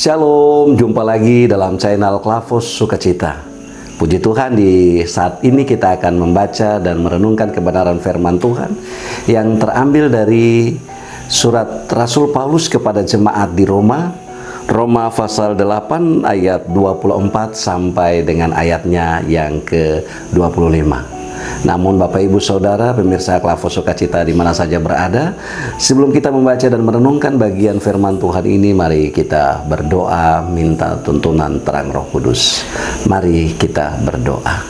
Shalom, jumpa lagi dalam channel Klavos Sukacita. Puji Tuhan, di saat ini kita akan membaca dan merenungkan kebenaran firman Tuhan yang terambil dari surat Rasul Paulus kepada jemaat di Roma, Roma pasal 8 ayat 24 sampai dengan ayatnya yang ke-25. Namun Bapak Ibu Saudara pemirsa Klavos Sukacita di mana saja berada, sebelum kita membaca dan merenungkan bagian firman Tuhan ini, mari kita berdoa minta tuntunan terang Roh Kudus. Mari kita berdoa.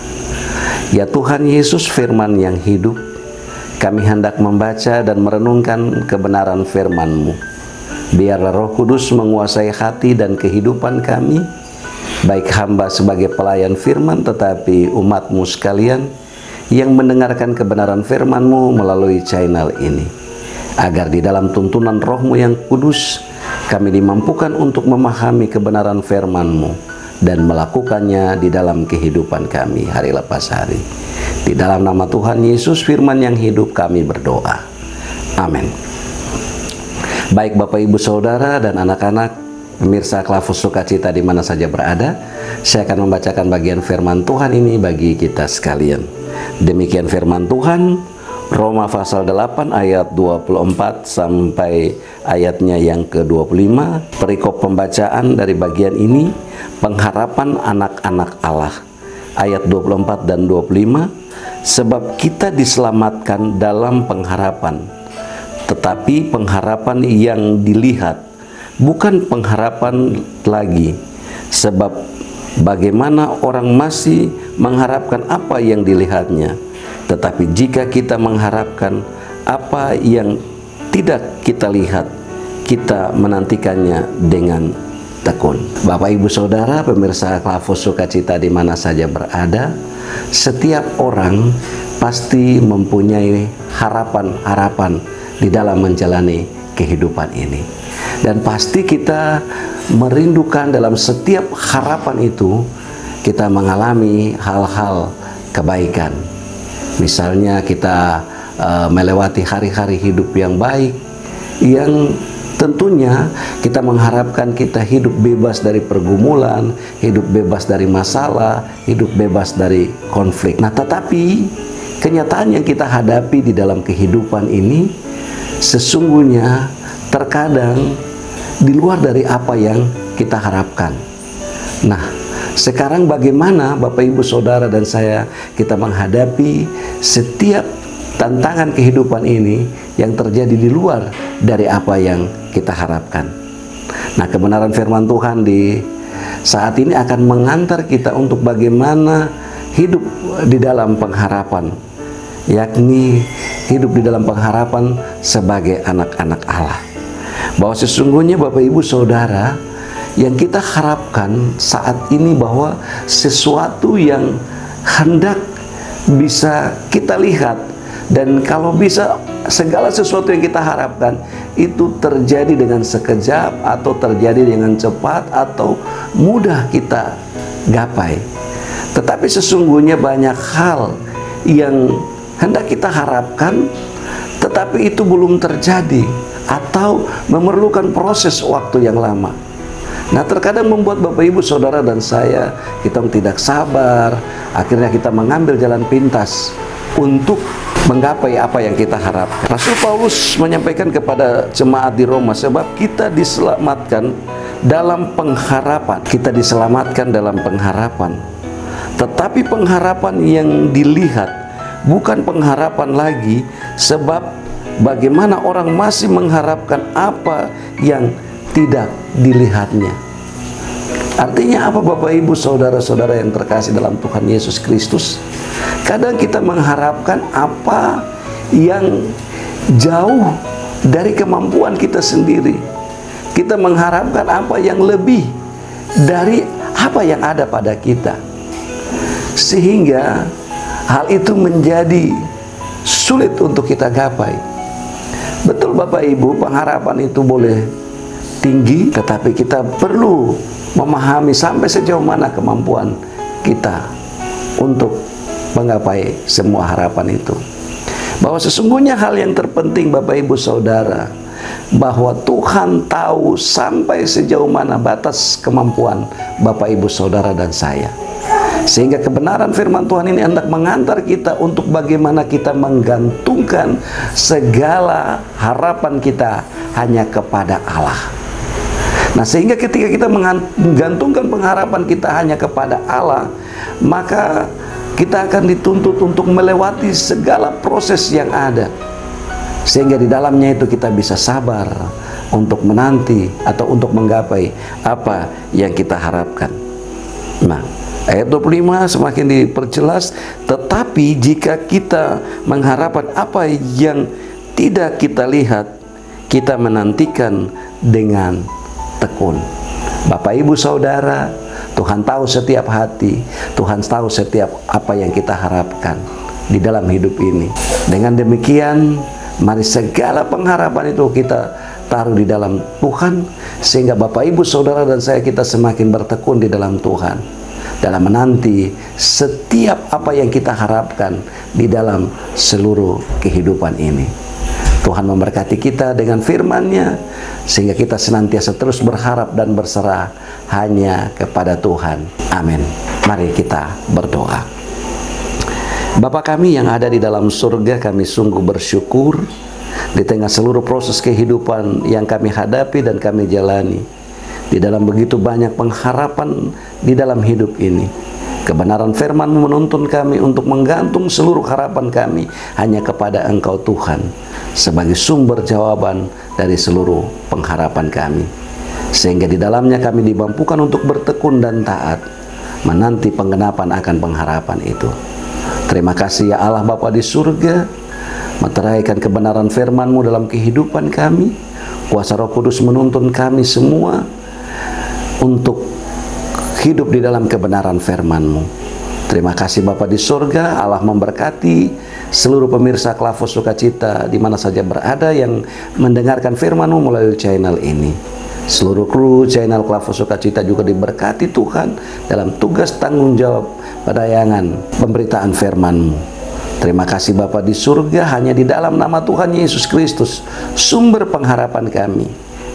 Ya Tuhan Yesus, firman yang hidup, kami hendak membaca dan merenungkan kebenaran firman-Mu. Biarlah Roh Kudus menguasai hati dan kehidupan kami, baik hamba sebagai pelayan firman tetapi umat-Mu sekalian yang mendengarkan kebenaran firman-Mu melalui channel ini, agar di dalam tuntunan Roh-Mu yang kudus kami dimampukan untuk memahami kebenaran firman-Mu dan melakukannya di dalam kehidupan kami hari lepas hari. Di dalam nama Tuhan Yesus firman yang hidup kami berdoa. Amin. Baik Bapak Ibu Saudara dan anak-anak pemirsa Klavos Sukacita di mana saja berada, saya akan membacakan bagian firman Tuhan ini bagi kita sekalian. Demikian firman Tuhan, Roma pasal 8 ayat 24 sampai ayatnya yang ke-25. Perikop pembacaan dari bagian ini, pengharapan anak-anak Allah. Ayat 24 dan 25, sebab kita diselamatkan dalam pengharapan, tetapi pengharapan yang dilihat, bukan pengharapan lagi. Sebab bagaimana orang masih mengharapkan apa yang dilihatnya, tetapi jika kita mengharapkan apa yang tidak kita lihat, kita menantikannya dengan tekun. Bapak Ibu Saudara pemirsa Klavos Sukacita di mana saja berada, setiap orang pasti mempunyai harapan-harapan di dalam menjalani kehidupan ini. Dan pasti kita merindukan dalam setiap harapan itu kita mengalami hal-hal kebaikan. Misalnya kita melewati hari-hari hidup yang baik, yang tentunya kita mengharapkan kita hidup bebas dari pergumulan, hidup bebas dari masalah, hidup bebas dari konflik. Nah, tetapi kenyataan yang kita hadapi di dalam kehidupan ini sesungguhnya terkadang di luar dari apa yang kita harapkan. Nah, sekarang bagaimana Bapak Ibu Saudara dan saya kita menghadapi setiap tantangan kehidupan ini yang terjadi di luar dari apa yang kita harapkan. Nah, kebenaran firman Tuhan di saat ini akan mengantar kita untuk bagaimana hidup di dalam pengharapan, yakni hidup di dalam pengharapan sebagai anak-anak Allah. Bahwa sesungguhnya Bapak Ibu Saudara, yang kita harapkan saat ini bahwa sesuatu yang hendak bisa kita lihat, dan kalau bisa segala sesuatu yang kita harapkan itu terjadi dengan sekejap, atau terjadi dengan cepat, atau mudah kita gapai. Tetapi sesungguhnya banyak hal yang hendak kita harapkan tetapi itu belum terjadi, atau memerlukan proses waktu yang lama. Nah, terkadang membuat Bapak Ibu Saudara dan saya, kita tidak sabar, akhirnya kita mengambil jalan pintas untuk menggapai apa yang kita harapkan. Rasul Paulus menyampaikan kepada jemaat di Roma, sebab kita diselamatkan dalam pengharapan. Kita diselamatkan dalam pengharapan. Tetapi pengharapan yang dilihat bukan pengharapan lagi, sebab bagaimana orang masih mengharapkan apa yang tidak dilihatnya. Artinya apa Bapak Ibu Saudara-saudara yang terkasih dalam Tuhan Yesus Kristus? Kadang kita mengharapkan apa yang jauh dari kemampuan kita sendiri. Kita mengharapkan apa yang lebih dari apa yang ada pada kita, sehingga hal itu menjadi sulit untuk kita gapai. Betul Bapak Ibu, pengharapan itu boleh tinggi, tetapi kita perlu memahami sampai sejauh mana kemampuan kita untuk menggapai semua harapan itu. Bahwa sesungguhnya hal yang terpenting Bapak Ibu Saudara bahwa Tuhan tahu sampai sejauh mana batas kemampuan Bapak, Ibu, Saudara, dan saya. Sehingga kebenaran firman Tuhan ini hendak mengantar kita untuk bagaimana kita menggantungkan segala harapan kita hanya kepada Allah. Nah, sehingga ketika kita menggantungkan pengharapan kita hanya kepada Allah, maka kita akan dituntut untuk melewati segala proses yang ada. Sehingga di dalamnya itu kita bisa sabar untuk menanti atau untuk menggapai apa yang kita harapkan. Nah, ayat 25 semakin diperjelas, tetapi jika kita mengharapkan apa yang tidak kita lihat, kita menantikan dengan tekun. Bapak, Ibu, Saudara, Tuhan tahu setiap hati, Tuhan tahu setiap apa yang kita harapkan di dalam hidup ini. Dengan demikian, mari segala pengharapan itu kita taruh di dalam Tuhan, sehingga Bapak, Ibu, Saudara, dan saya kita semakin bertekun di dalam Tuhan, dalam menanti setiap apa yang kita harapkan di dalam seluruh kehidupan ini. Tuhan memberkati kita dengan firman-Nya, sehingga kita senantiasa terus berharap dan berserah hanya kepada Tuhan. Amin. Mari kita berdoa. Bapa kami yang ada di dalam surga, kami sungguh bersyukur di tengah seluruh proses kehidupan yang kami hadapi dan kami jalani. Di dalam begitu banyak pengharapan di dalam hidup ini, kebenaran firman-Mu menuntun kami untuk menggantung seluruh harapan kami hanya kepada Engkau Tuhan, sebagai sumber jawaban dari seluruh pengharapan kami. Sehingga di dalamnya kami dimampukan untuk bertekun dan taat, menanti penggenapan akan pengharapan itu. Terima kasih ya Allah Bapa di surga, meteraikan kebenaran firman-Mu dalam kehidupan kami. Kuasa Roh Kudus menuntun kami semua untuk hidup di dalam kebenaran firman-Mu. Terima kasih Bapa di surga. Allah memberkati seluruh pemirsa Klavos Sukacita di mana saja berada yang mendengarkan firman-Mu melalui channel ini. Seluruh kru channel Klavos Sukacita juga diberkati Tuhan dalam tugas tanggung jawab penayangan pemberitaan firman-Mu. Terima kasih Bapa di surga, hanya di dalam nama Tuhan Yesus Kristus, sumber pengharapan kami.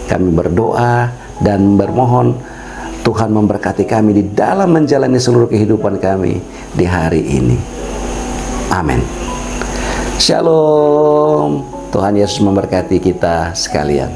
Kami berdoa dan bermohon Tuhan memberkati kami di dalam menjalani seluruh kehidupan kami di hari ini. Amin. Shalom. Tuhan Yesus memberkati kita sekalian.